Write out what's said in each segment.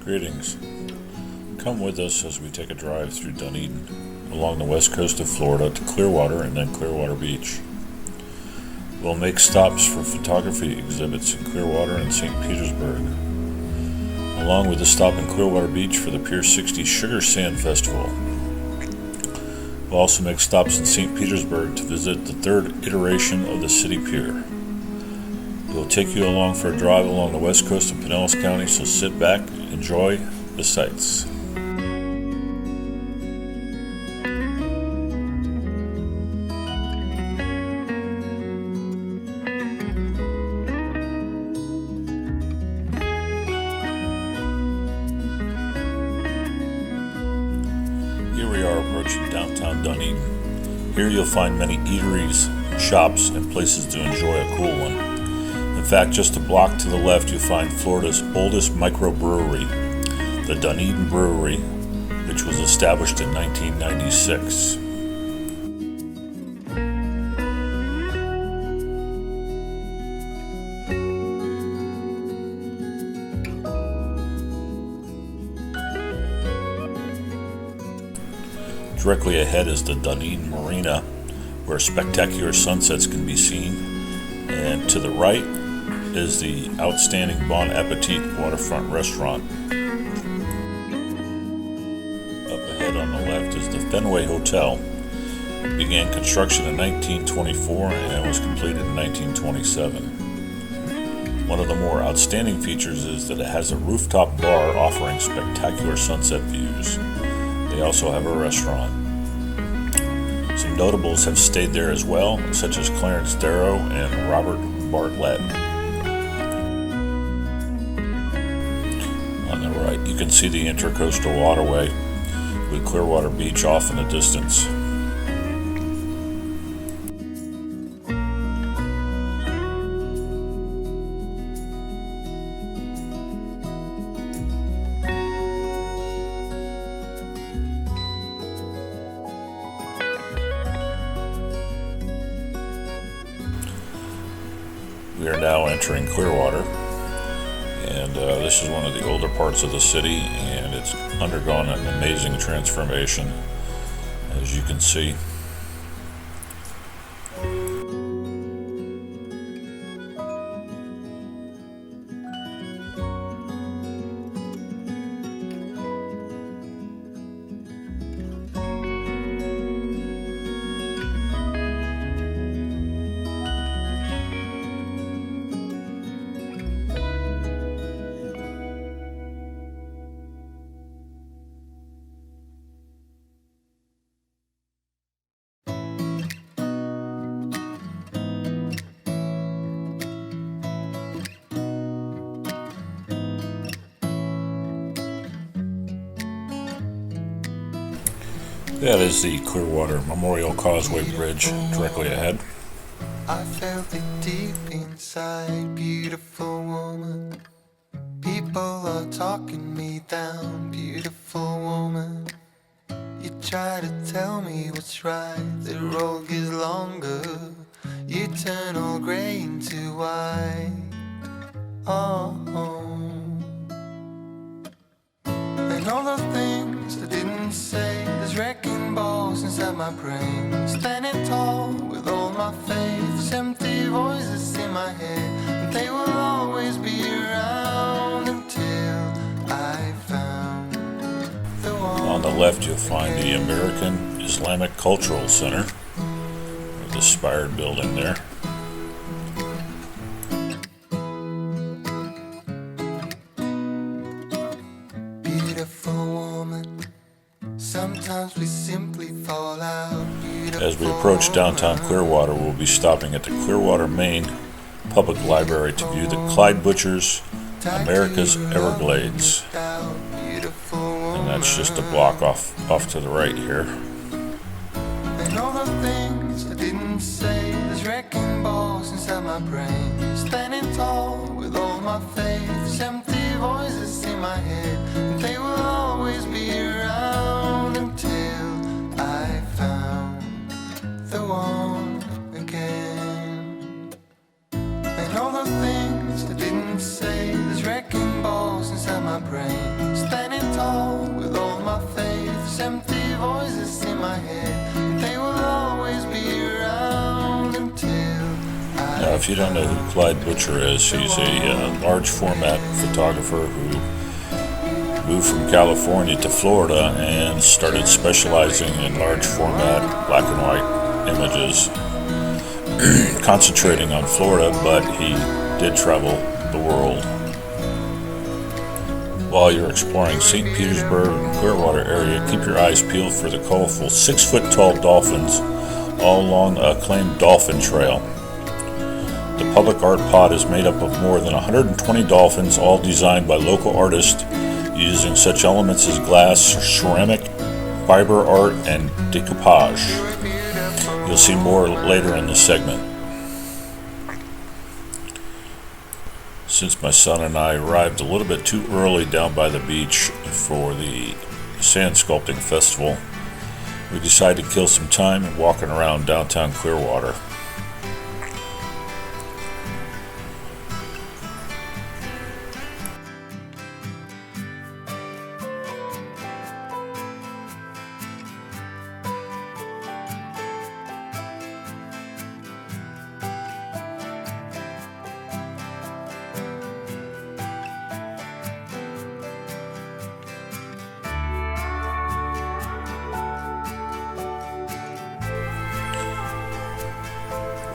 Greetings. Come with us as we take a drive through Dunedin, along the west coast of Florida to Clearwater and then Clearwater Beach. We'll make stops for photography exhibits in Clearwater and St. Petersburg, along with a stop in Clearwater Beach for the Pier 60 Sugar Sand Festival. We'll also make stops in St. Petersburg to visit the third iteration of the City Pier. We'll take you along for a drive along the west coast of Pinellas County, so sit back, enjoy the sights. Here we are approaching downtown Dunedin. Here you'll find many eateries, shops, and places to enjoy a cool one. In fact, just a block to the left you'll find Florida's oldest microbrewery, the Dunedin Brewery, which was established in 1996. Directly ahead is the Dunedin Marina, where spectacular sunsets can be seen, and to the right is the outstanding Bon Appetit waterfront restaurant. Up ahead on the left is the Fenway Hotel. It began construction in 1924 and was completed in 1927. One of the more outstanding features is that it has a rooftop bar offering spectacular sunset views. They also have a restaurant. Some notables have stayed there as well, such as Clarence Darrow and Robert Bartlett. On the right, you can see the Intercoastal Waterway with Clearwater Beach off in the distance. We are now entering Clearwater, and this is one of the older parts of the city, and it's undergone an amazing transformation, as you can see. That is the Clearwater Memorial Causeway Bridge directly ahead. I felt it deep inside, beautiful woman. People are talking me down, beautiful woman. You try to tell me what's right, the road gets longer. You turn all grey into white. Oh. And all the things I didn't say, there's wrecking balls inside my brain. Standing tall with all my faith, empty voices in my head, and they will always be around until I found the one. On the left you'll find the American Islamic Cultural Center, with the spired building there. Sometimes we simply fall out. As we approach downtown Clearwater, we'll be stopping at the Clearwater, Maine Public Library to view the Clyde Butcher's America's Everglades. And that's just a block off to the right here. And all the things I didn't say, there's wrecking balls inside my brain. Standing tall with all my faith, empty voices in my head, and they will always be around until I found the one again. And all the things I didn't say, there's wrecking balls inside my brain. these empty voices in my head, and they will always be around until Now, if you don't know who Clyde Butcher is, he's a large format photographer who moved from California to Florida and started specializing in large format black and white images, concentrating on Florida, but he did travel the world. While you're exploring St. Petersburg and Clearwater area, keep your eyes peeled for the colorful 6-foot-tall dolphins all along a acclaimed dolphin trail. The public art pod is made up of more than 120 dolphins, all designed by local artists using such elements as glass, ceramic, fiber art, and decoupage. You'll see more later in the segment. Since my son and I arrived a little bit too early down by the beach for the sand sculpting festival, we decided to kill some time walking around downtown Clearwater.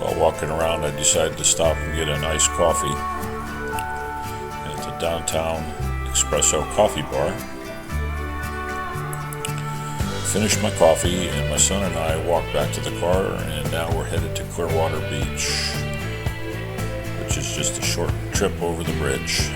While walking around, I decided to stop and get an iced coffee at the downtown Espresso Coffee Bar. Finished my coffee, and my son and I walked back to the car, and now we're headed to Clearwater Beach, which is just a short trip over the bridge.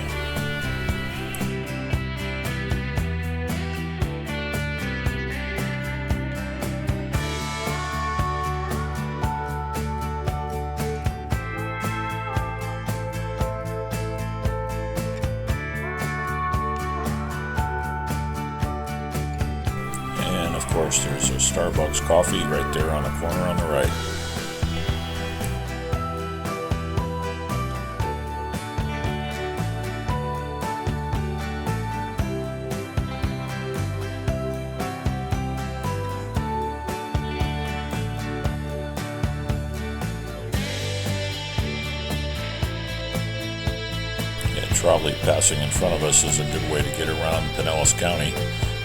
Of course, there's a Starbucks coffee right there on the corner on the right. Yeah, trolley passing in front of us is a good way to get around Pinellas County,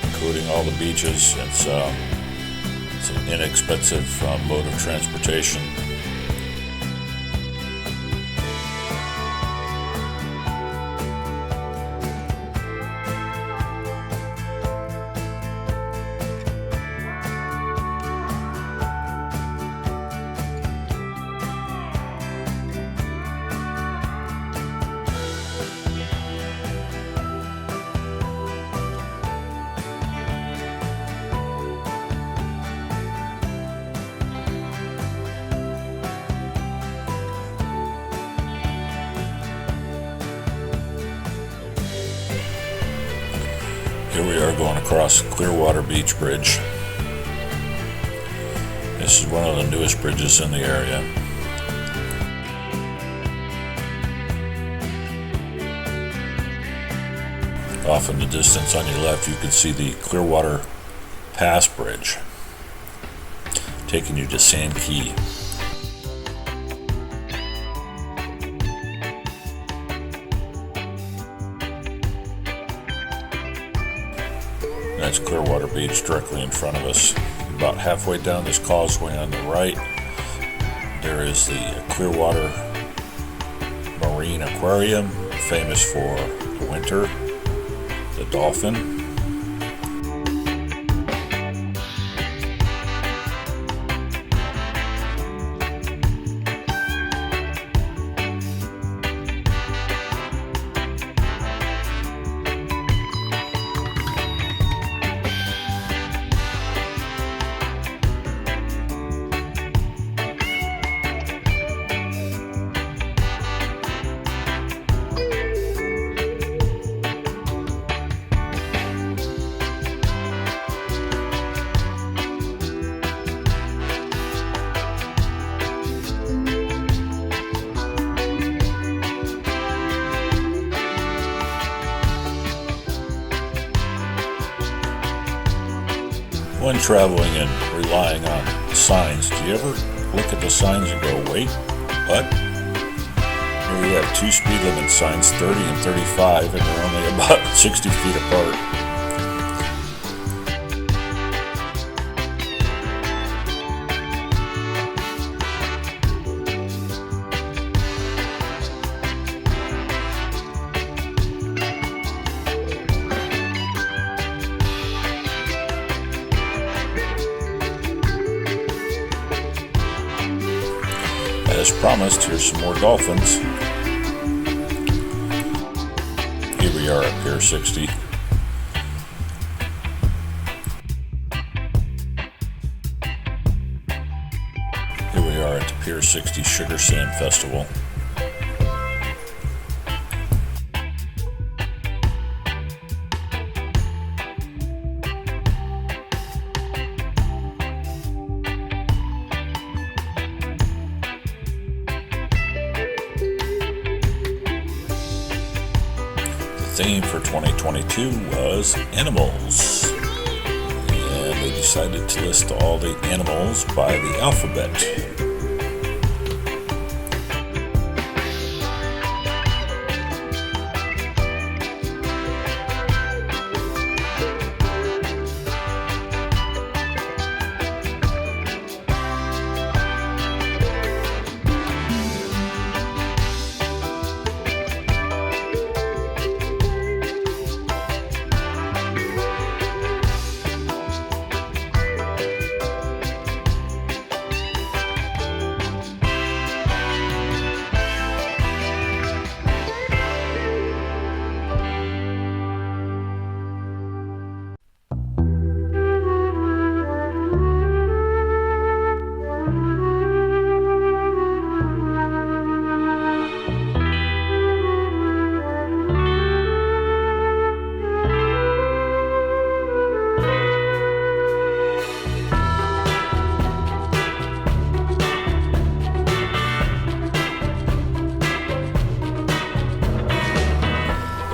including all the beaches. It's an inexpensive mode of transportation. Here we are going across Clearwater Beach Bridge. This is one of the newest bridges in the area. Off in the distance on your left, you can see the Clearwater Pass Bridge, taking you to Sand Key. That's Clearwater Beach directly in front of us. About halfway down this causeway on the right, there is the Clearwater Marine Aquarium, famous for the winter, the dolphin. When traveling and relying on signs, do you ever look at the signs and go, wait, what? Here we have two speed limit signs, 30 and 35, and they're only about 60 feet apart. As promised, here's some more dolphins. Here we are at Pier 60. Here we are at the Pier 60 Sugar Sand Festival. The theme for 2022 was animals, and they decided to list all the animals by the alphabet.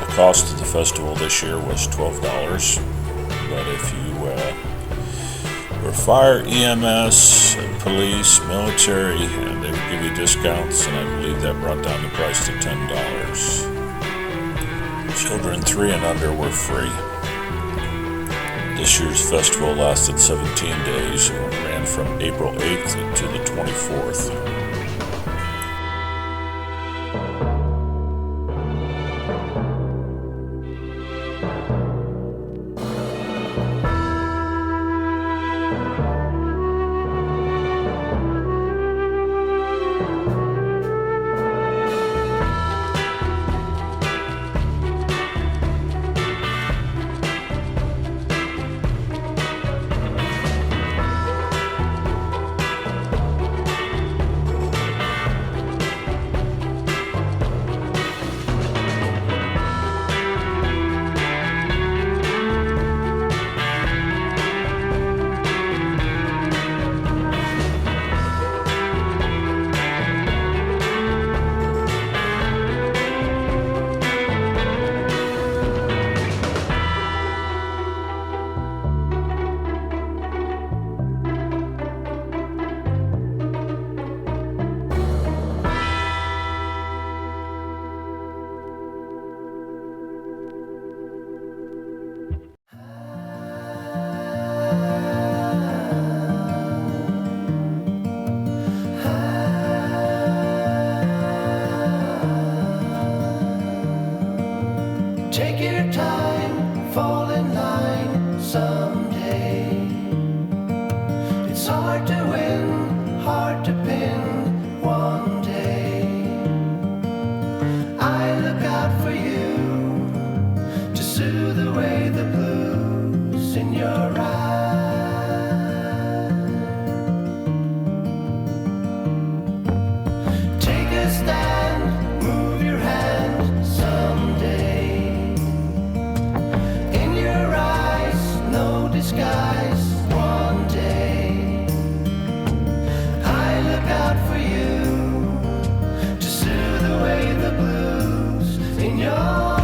The cost of the festival this year was $12, but if you were fire, EMS, police, military, and they would give you discounts, and I believe that brought down the price to $10. Children 3 and under were free. This year's festival lasted 17 days and ran from April 8th to the 24th. Take your time, fall in line someday. It's hard to win, hard to pin one day. I look out for you to soothe away the blues in your eyes. Take a stand, move your hand someday. Disguise one day. I look out for you to soothe away the blues in your eyes.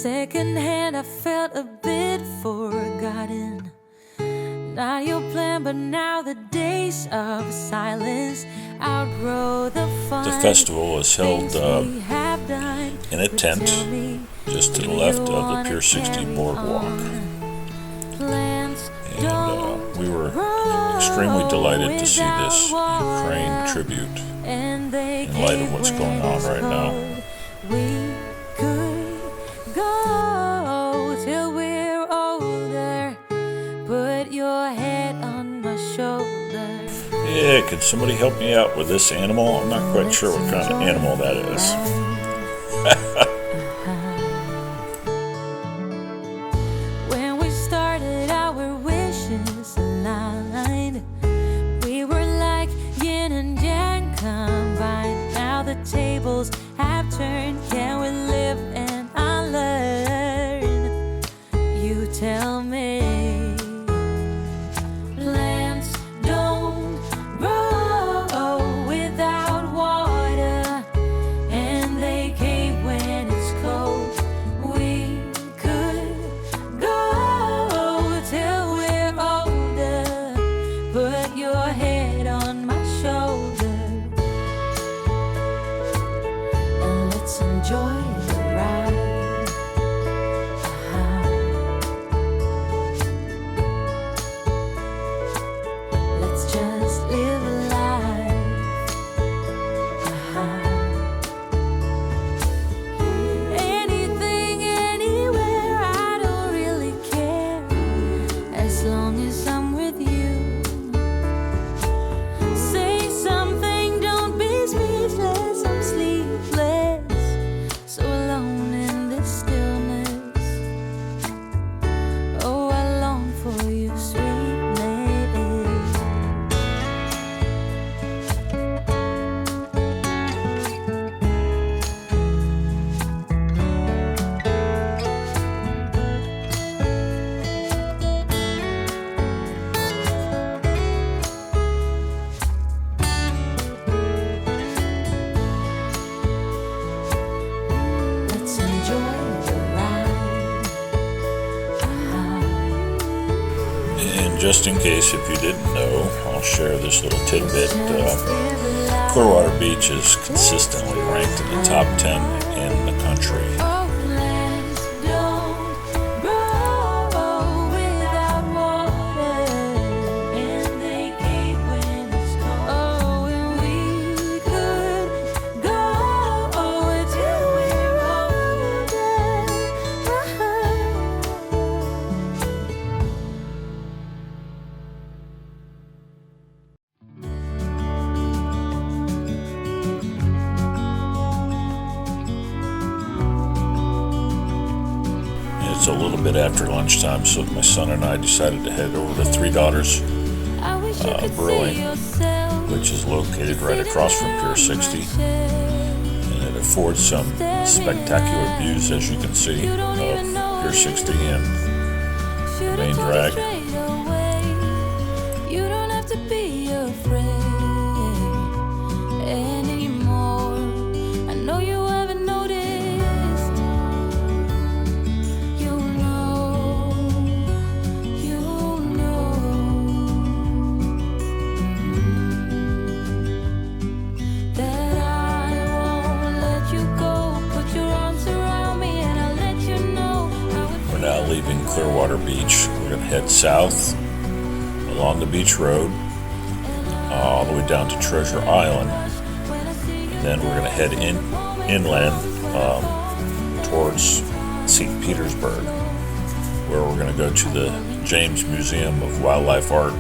Secondhand, I felt a bit forgotten. Not your plan, but now the days of silence outgrow the fun. The festival is held in a tent just to the left of the Pier 60 boardwalk. And we were extremely delighted to see this Ukraine tribute in light of what's going on right now. We could go till we're older. Put your head on my shoulder. Yeah, could somebody help me out with this animal? I'm not quite sure what kind of animal that is. When we started, our wishes aligned. We were like yin and yang combined. Now the tables have turned. Can we live and unlearn? You tell me. Plants don't grow without water, and they cave when it's cold. We could go till we're older. Put your head on my shoulder, and let's enjoy the ride. Let's just live a life. Anything, anywhere, I don't really care, as long as I'm with you. Say something, don't be speechless. I'm sleepless, so alone in this stillness. Oh, I long for you, sweetness. Let's enjoy the ride. And just in case if you didn't know, I'll share this little tidbit. Clearwater Beach is consistently ranked in the top 10 in the country. Oh, plants don't grow without water, and they cave when it's cold. Oh, and we could go till we're It's a little bit after lunchtime, so my son and I decided to head over to Three Daughters Brewing, which is located right across from Pier 60. And it affords some spectacular views, as you can see, of Pier 60 and the main drag. You don't have to be afraid anymore. I know you haven't noticed. You know that I won't let you go. Put your arms around me and I'll let you know how it We're now leaving Clearwater Beach. We're going to head south along the beach road all the way down to Treasure Island. And then we're going to head inland towards St. Petersburg, where we're going to go to the James Museum of Wildlife Art.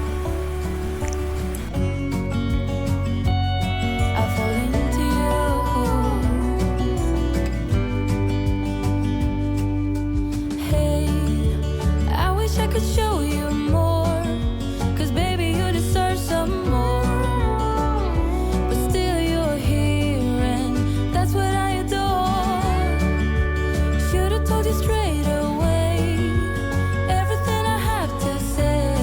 I fall into you. Hey, I wish I could show you more, 'cause baby you deserve some more. But still you're here and that's what I adore. Should've told you straight away everything I have to say.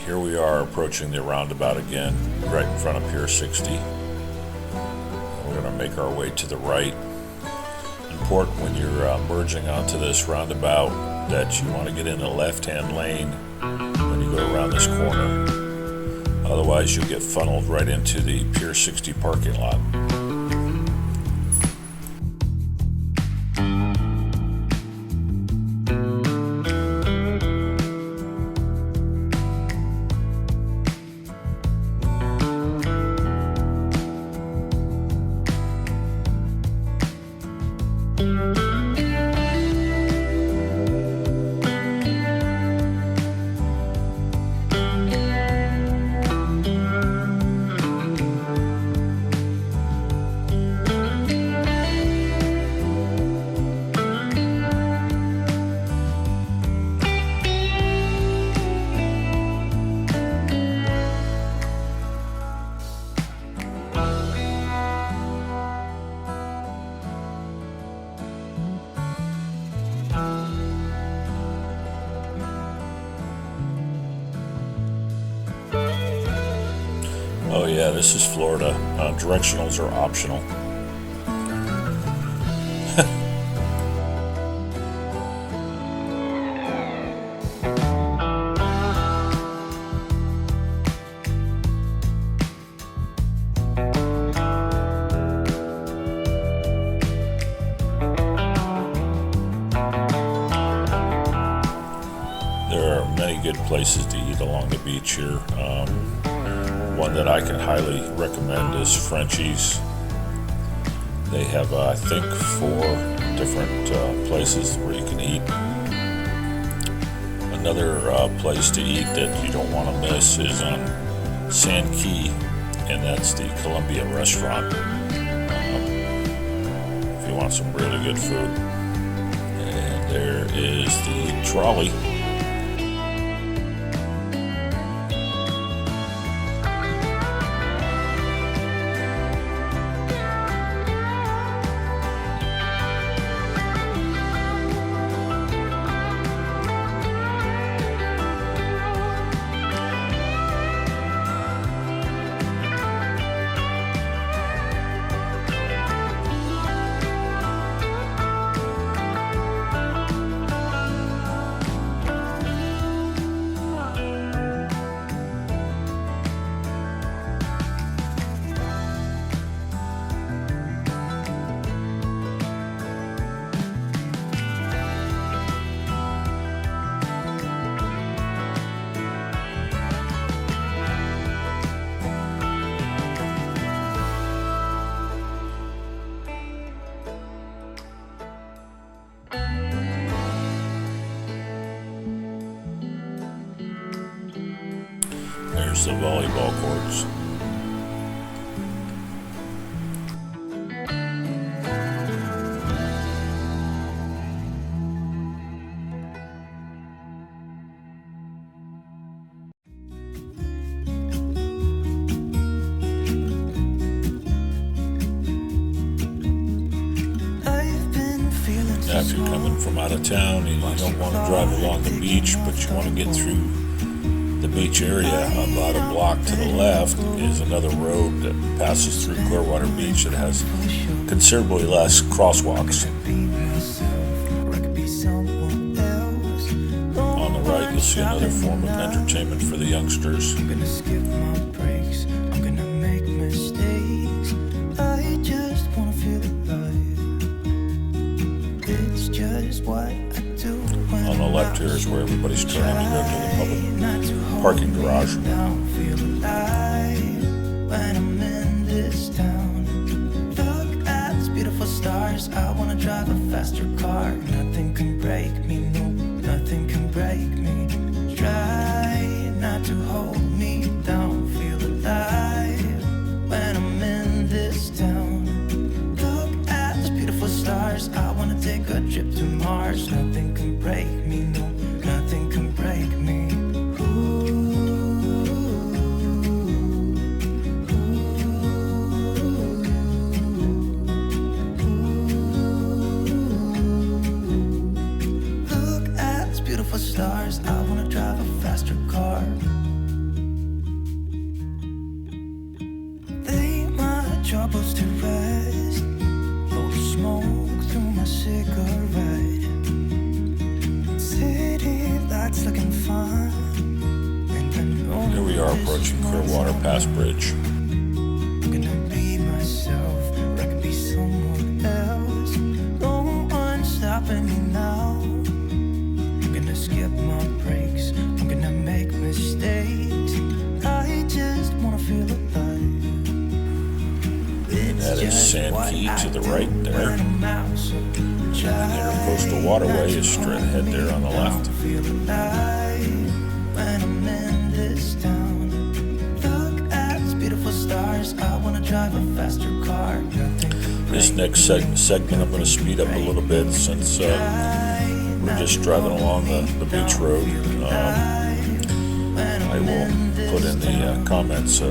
Here we are approaching the roundabout again, right in front of Pier 60. We're going to make our way to the right. Important when you're merging onto this roundabout that you want to get in the left-hand lane when you go around this corner. Otherwise, you'll get funneled right into the Pier 60 parking lot. Oh yeah, this is Florida. Directionals are optional. There are many good places to eat along the beach here. One that I can highly recommend is Frenchie's. They have, I think, 4 different places where you can eat. Another place to eat that you don't want to miss is on Sand Key, and that's the Columbia Restaurant. If you want some really good food. And there is the trolley. There's the volleyball courts. Now, if you're coming from out of town and you don't want to drive along the beach, but you want to get through the beach area, about a block to the left is another road that passes through Clearwater Beach that has considerably less crosswalks. On the right, you'll see another form of entertainment for the youngsters. I'm gonna skip my breaks, I'm gonna make mistakes. I just wanna feel alive. It's just what I do. On the left here is where everybody's turning to go to the public parking garage. I don't feel alive when I'm in this town. Look at these beautiful stars. I wanna drive a faster car. Nothing can break me, no, nothing can break me. Try not to hold me down. Feel alive when I'm in this town. Look at these beautiful stars. I wanna take a trip to Mars. Nothing can break me, no, nothing can break me. Look at these beautiful stars. I wanna drive a faster car. troubles to rest. Blow the smoke through my cigarette. City lights looking fine. And I know Here we are approaching Clearwater Pass Bridge. I'm gonna be myself, or I could be someone else. No one's stopping me now. I'm gonna skip my breaks, I'm gonna make mistakes. I just wanna feel alive. That is Sand Key to the right there. And the Coastal Waterway is straight ahead there on the left. Feel alive when I'm in this town. Look at these beautiful stars. I wanna drive a faster car. This next segment I'm going to speed up a little bit since we're just driving along the beach road. I will put in the comments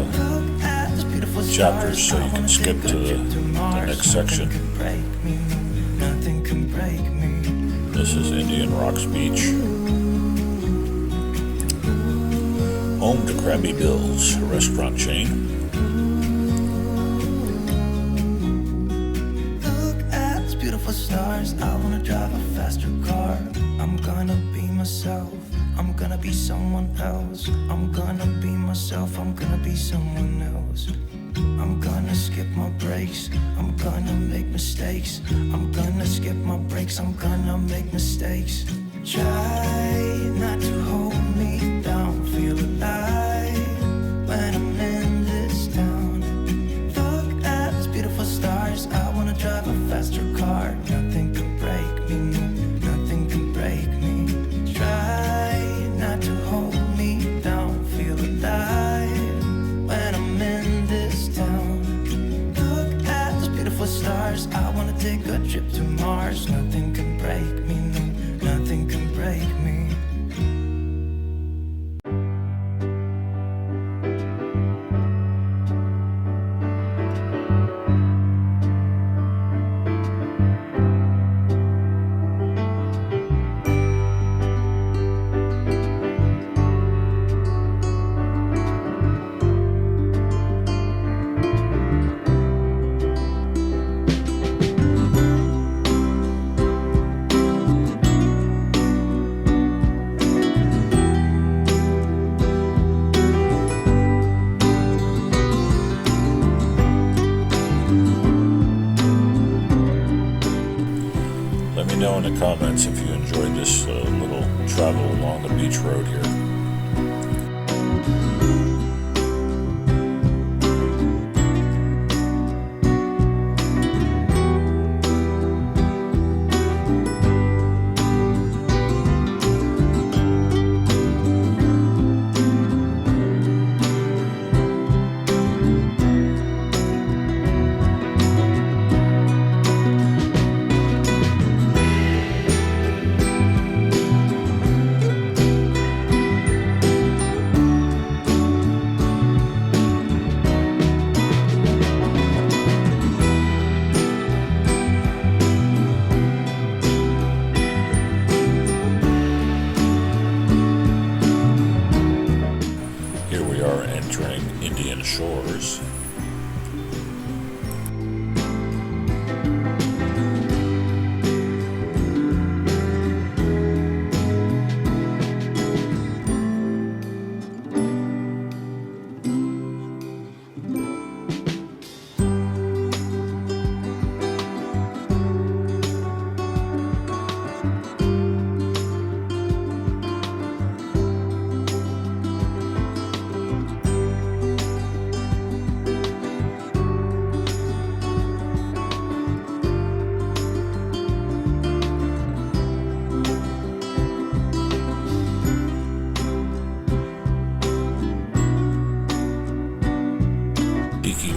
chapters so you can skip to the next section. Nothing can break me. This is Indian Rocks Beach, home to Krabby Bill's, a restaurant chain. Stars, I wanna drive a faster car. I'm gonna be myself, I'm gonna be someone else. I'm gonna be myself, I'm gonna be someone else. I'm gonna skip my breaks, I'm gonna make mistakes. I'm gonna skip my breaks, I'm gonna make mistakes. Try not to hold me down, feel alive when I'm in this town. Look at these beautiful stars, I wanna drive a faster car. Nothing can break me, no, nothing can break me. Try not to hold me down, feel alive when I'm in this town. Look at those beautiful stars, I wanna take a trip to Mars. Nothing can break me, no, nothing can break me. Let me know in the comments if you enjoyed this little travel along the beach road here. Entering Indian Shores.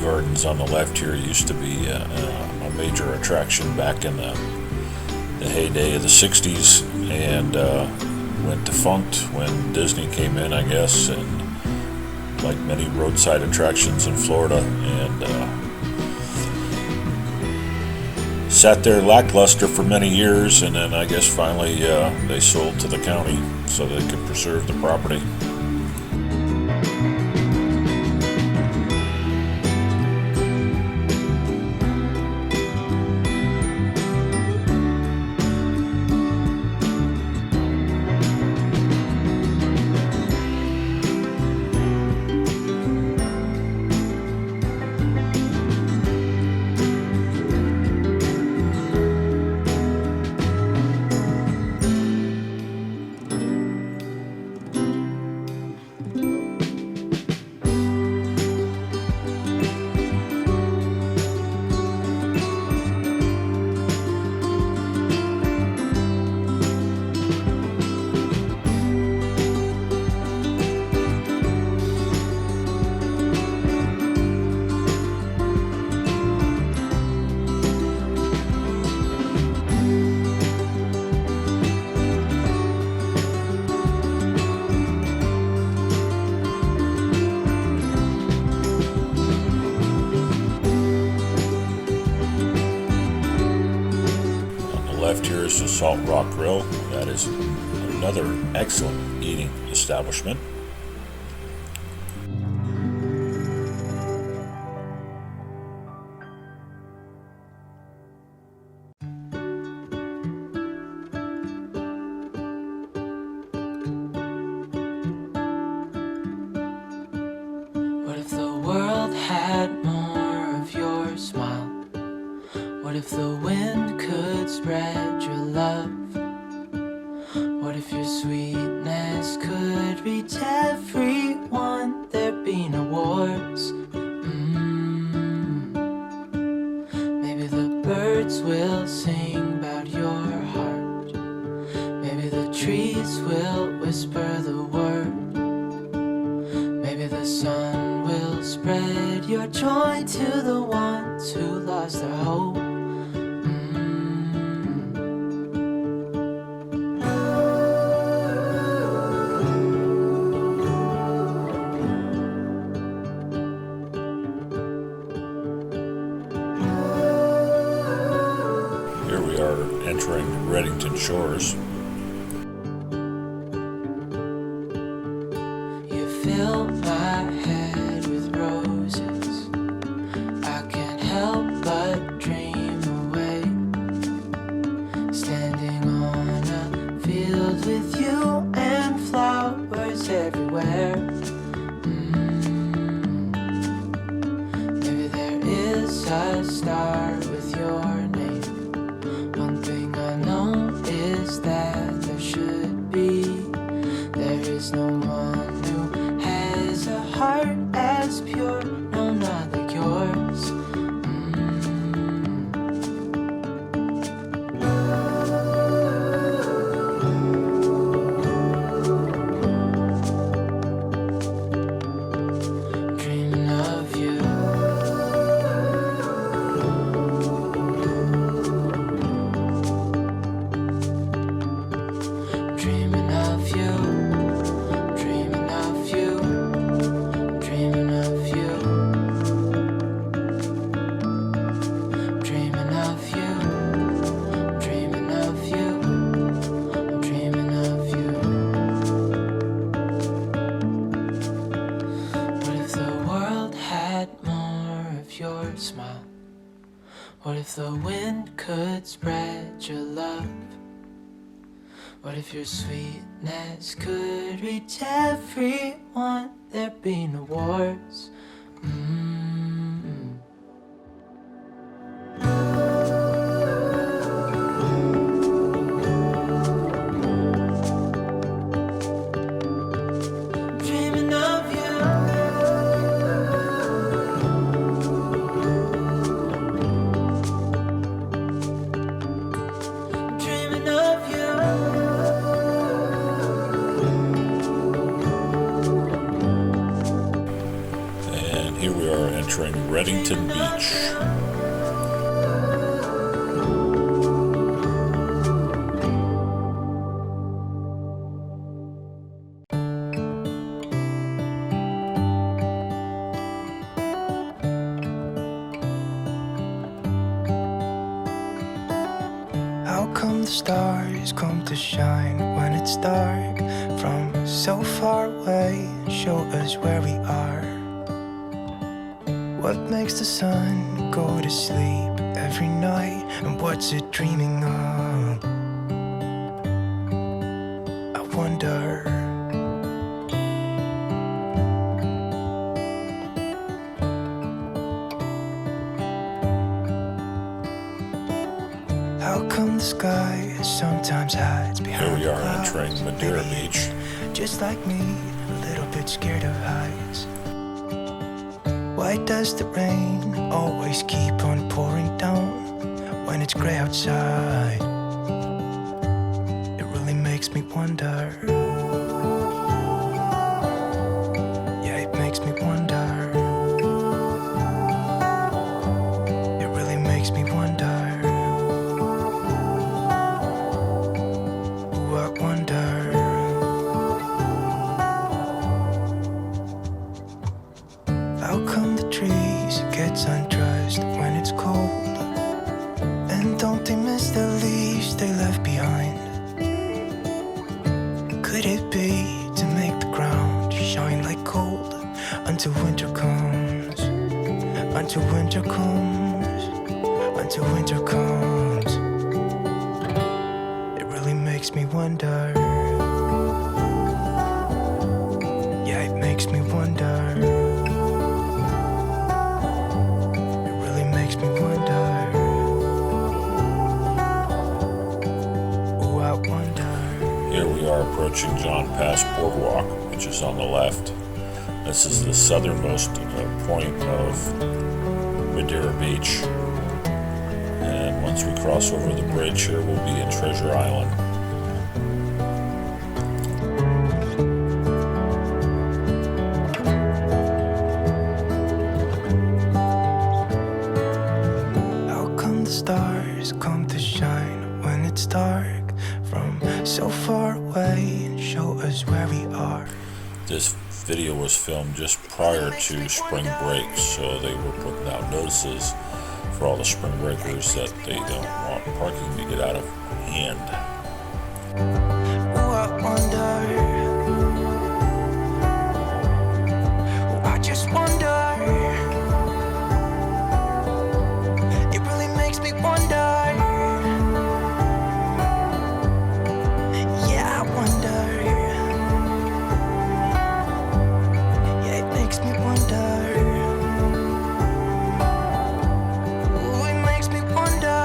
Gardens on the left here used to be a major attraction back in the heyday of the 60s, and went defunct when Disney came in, I guess, and like many roadside attractions in Florida, and sat there lackluster for many years, and then I guess finally they sold to the county so they could preserve the property. is the Salt Rock Grill. That is another excellent eating establishment. What if the world had more of your smile? What if the wind could spread your love? What if your sweetness could reach everyone? There'd be no wars. Maybe the birds will sing about your heart. Maybe the trees will whisper the word. Maybe the sun will spread your joy to the ones who lost their hope. Here we are entering Reddington Shores. You fill my head with roses. I can't help but dream away. Standing on a field with you and flowers everywhere. Maybe there is a star with your name. One thing I know is that there should be. There is no one who has a heart as pure, no, not like yours. Dreaming of you. Dreaming of you. Dreaming of you. Dreaming of you. Dreaming of you. Dreaming of you. I'm dreaming of you. What if the world had more of your smile? What if the wind could spread your love? What if your sweetness could reach everyone? There'd be no wars. Dreaming of you. Dreaming of you. And here we are entering Reddington Beach. How come the stars come to shine when it's dark from so far away and show us where we are? What makes the sun go to sleep every night, and what's it dreaming of? I wonder. How come the sky sometimes hides Here behind we are clouds? entering Madeira Maybe Beach. just like me, a little bit scared of heights. Why does the rain always keep on pouring down when it's gray outside? It really makes me wonder. Yeah, it makes me wonder. It really makes me wonder. Ooh, I wonder. How come the trees gets undressed when it's cold? And don't they miss the leaves they left behind? until winter comes, until winter comes, until winter comes. It really makes me wonder. Yeah, it makes me wonder. It really makes me wonder. Oh, I wonder. Here we are approaching John Pass Boardwalk, which is on the left. This is the southernmost point of Madeira Beach. And once we cross over the bridge here, we'll be in Treasure Island. How come the stars come to shine when it's dark from so far away and show us where we are? This video was filmed just prior to spring break, so they were putting out notices for all the spring breakers that they don't want parking to get out of hand. Oh, I wonder. Oh, I just wonder. It really makes me wonder. Yeah, I wonder. Yeah, it makes me wonder. Oh, it makes me wonder.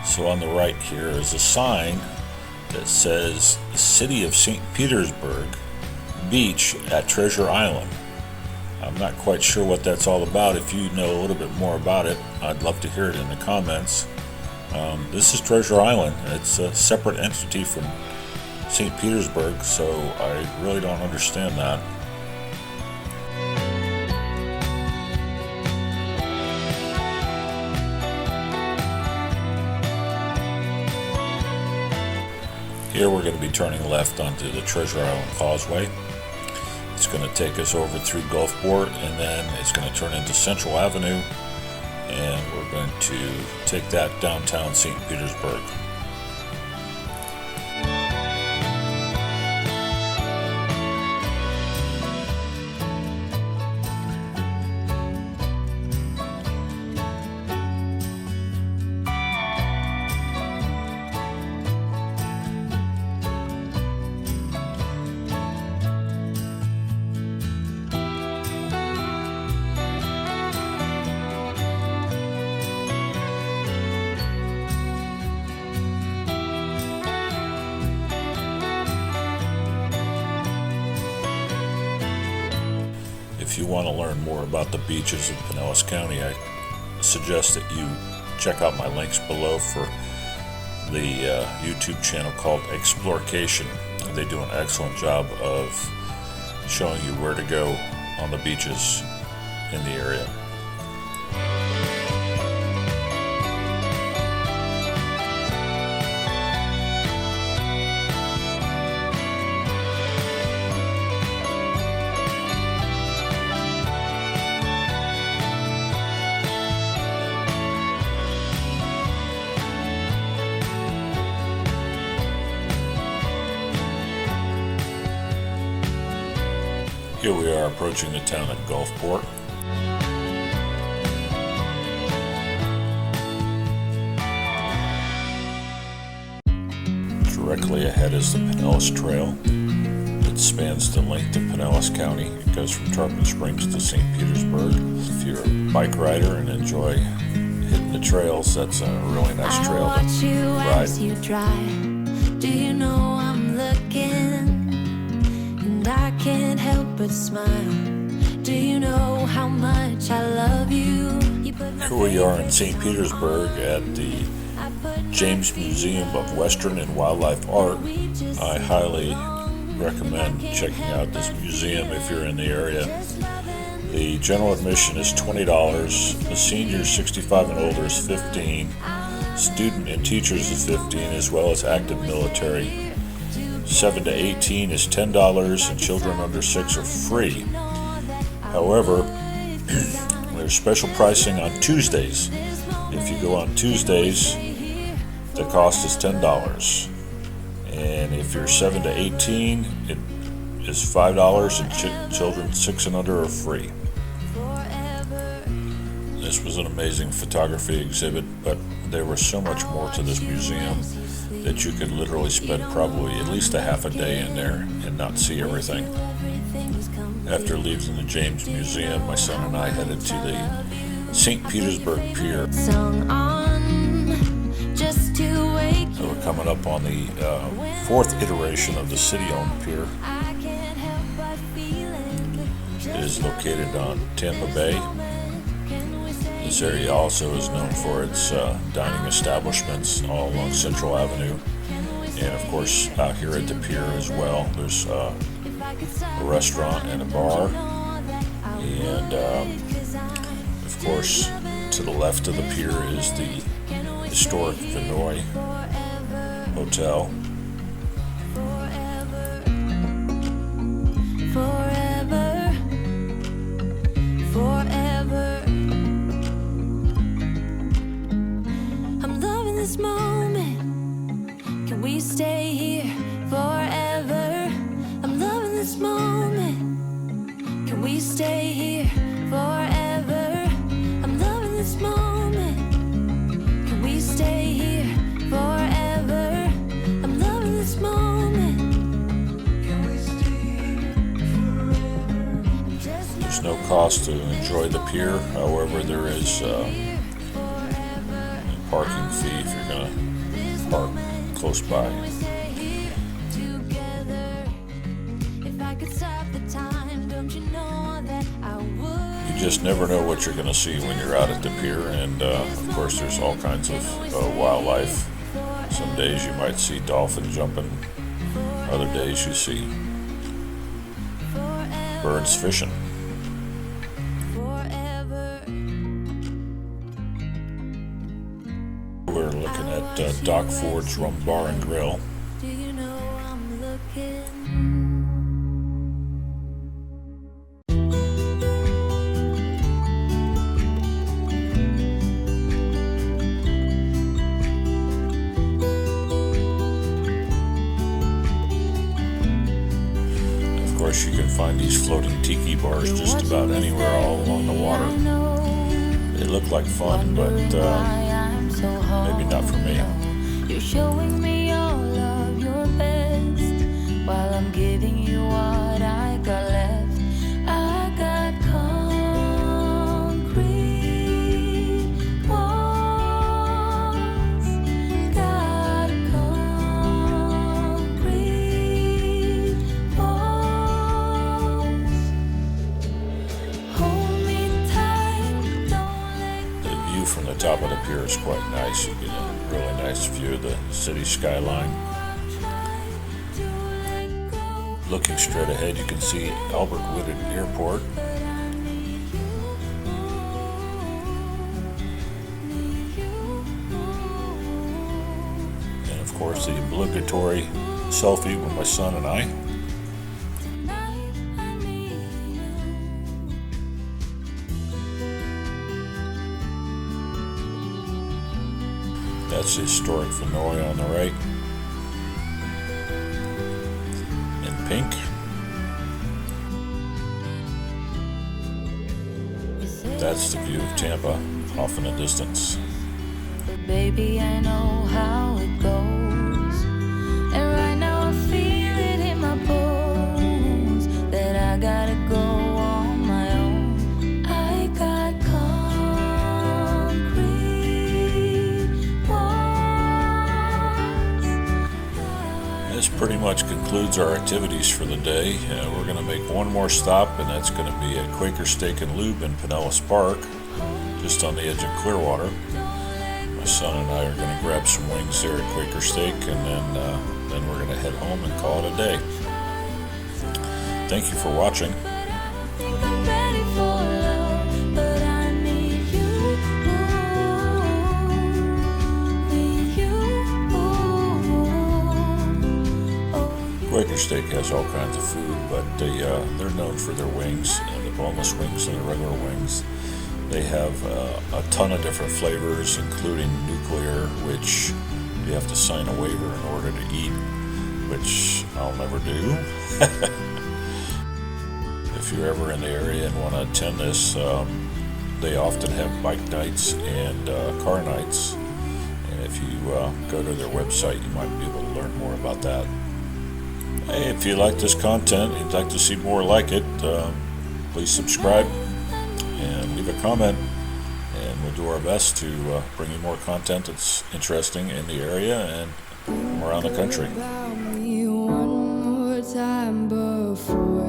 So on the right here is a sign that says City of St. Petersburg Beach at Treasure Island. I'm not quite sure what that's all about. If you know a little bit more about it, I'd love to hear it in the comments. This is Treasure Island. It's a separate entity from St. Petersburg, so I really don't understand that. Here we're going to be turning left onto the Treasure Island Causeway. It's going to take us over through Gulfport, and then it's going to turn into Central Avenue, and we're going to take that downtown St. Petersburg. If you want to learn more about the beaches of Pinellas County, I suggest that you check out my links below for the YouTube channel called Explorecation. They do an excellent job of showing you where to go on the beaches in the area. Here we are approaching the town of Gulfport. Directly ahead is the Pinellas Trail. It spans the length of Pinellas County. It goes from Tarpon Springs to St. Petersburg. If you're a bike rider and enjoy hitting the trails, that's a really nice trail I watch you to ride. as you drive. Do you know I'm looking? And I can't help but smile. Do you know how much much I love you. You put my Here we are in St. Petersburg at the James Museum of Western and Wildlife Art. I highly recommend checking out this museum if you're in the area. The general admission is $20. The seniors 65 and older is $15. Student and teachers is $15, as well as active military. 7 to 18 is $10, and children under 6 are free. However, there's special pricing on Tuesdays. If you go on Tuesdays, the cost is $10. And if you're 7 to 18, it is $5, and children 6 and under are free. This was an amazing photography exhibit, but there was so much more to this museum that you could literally spend probably at least a half a day in there and not see everything. After leaving the James Museum, my son and I headed to the St. Petersburg Pier. song on just to wake So we're coming up on the fourth iteration of the city-owned pier. I can't help but feeling. It is located on Tampa Bay. This area also is known for its dining establishments all along Central Avenue. And of course, out here at the pier as well, there's a restaurant and a bar. And of course, to the left of the pier is the historic Vinoy Hotel. Forever, forever. I'm loving this moment. Can we stay here forever? I'm loving this moment. Can we stay here forever? I'm loving this moment. Can we stay here forever? I'm loving this moment. There's no cost to enjoy the pier. However, there is a parking fee if you're going to park close by. You just never know what you're going to see when you're out at the pier, and of course there's all kinds of wildlife. Some days you might see dolphins jumping, other days you see birds fishing. We're looking at Doc Ford's Rum Bar and Grill. Do you know I'm looking? Of course, you can find these floating tiki bars just about anywhere all along the water. They look like fun, but maybe not for me. You're showing me all of your best while I'm giving you what I got left. I got concrete walls, got concrete walls. Hold me tight, don't let The view from the top of the pier is quite nice. You get a really nice view of the city skyline. Looking straight ahead, you can see Albert Whitted Airport. And of course, the obligatory selfie with my son and I. That's the historic Vinoy on the right. In pink. That's the view of Tampa off in the distance. But baby, I know how it goes. And right now I feel it in my bones that I gotta go on my own. I got concrete walls. This pretty much concludes our activities for the day. We're going to make one more stop, and that's going to be at Quaker Steak and Lube in Pinellas Park, just on the edge of Clearwater. My son and I are going to grab some wings there at Quaker Steak, and then we're going to head home and call it a day. Thank you for watching. Think I'm ready for love, but I need you. Quaker Steak has all kinds of food, but they're known for their wings, the boneless wings and the regular wings. They have a ton of different flavors, including nuclear, which you have to sign a waiver in order to eat, which I'll never do. If you're ever in the area and want to attend this, they often have bike nights and car nights. And if you go to their website, you might be able to learn more about that. Hey, if you like this content and you'd like to see more like it, please subscribe and leave a comment. And we'll do our best to bring you more content that's interesting in the area and from around the country. About me one more time before